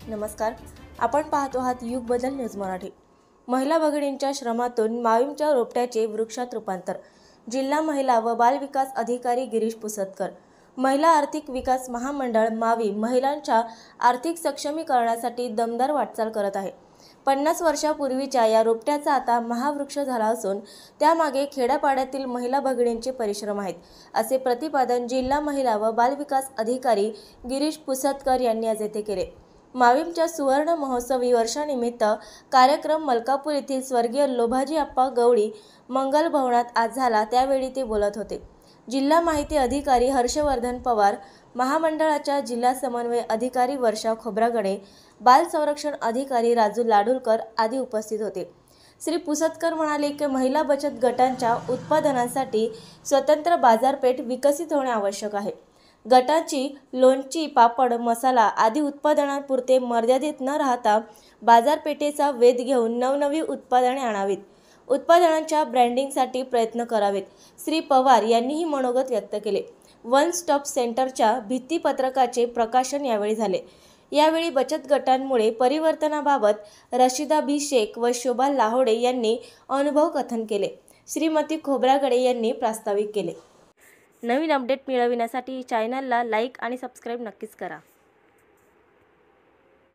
नमस्कार, आपण पाहतो आहात युग बदल न्यूज मराठी। महिला भगिनींच्या श्रमातून माविमच्या रोपट्याचे वृक्षात रूपांतर। जिल्हा महिला व बाल विकास अधिकारी गिरीश पुसतकर। महिला आर्थिक विकास महामंडळ माविम महिलांच्या आर्थिक सक्षमीकरणासाठी दमदार वाटचाल करत आहे। 50 वर्षापूर्वीच्या या रोपट्याचा आता महावृक्ष झाला असून त्यामागे खेड्यापाड्यातील महिला भगिनींचे परिश्रम आहेत, असे प्रतिपादन जिल्हा महिला व बाल विकास अधिकारी गिरीश पुसतकर यांनी आज येथे केले। माविमच्या सुवर्ण महोत्सवी वर्षानिमित्त कार्यक्रम मलकापूर येथील स्वर्गीय लोभाजी आप्पा गवळी मंगल भवनात आज झाला, त्यावेळी ते बोलत होते। जिल्हा माहिती अधिकारी हर्षवर्धन पवार, महामंडळाच्या जिल्हा समन्वय अधिकारी वर्षा खोब्रागडे, बाल संरक्षण अधिकारी राजू लाडुलकर आदी उपस्थित होते। श्री पुसतकर म्हणाले की महिला बचत गटांच्या उत्पादनांसाठी स्वतंत्र बाजारपेठ विकसित होणे आवश्यक आहे। गटाची लोणची, पापड, मसाला आदी उत्पादनांपुरते मर्यादित न राहता बाजारपेठेचा वेध घेऊन नवनवी उत्पादने आणावीत, उत्पादनांच्या ब्रँडिंगसाठी प्रयत्न करावेत। श्री पवार यांनीही मनोगत व्यक्त केले। वन स्टॉप सेंटरच्या भित्तीपत्रकाचे प्रकाशन यावेळी झाले। यावेळी बचत गटांमुळे परिवर्तनाबाबत रशिदा बी शेख व शोभा लाहोडे यांनी अनुभव कथन केले। श्रीमती खोब्रागडे यांनी प्रास्ताविक केले। नवीन अपडेट मिळविण्यासाठी चॅनलला लाईक आणि सबस्क्राईब नक्कीच करा।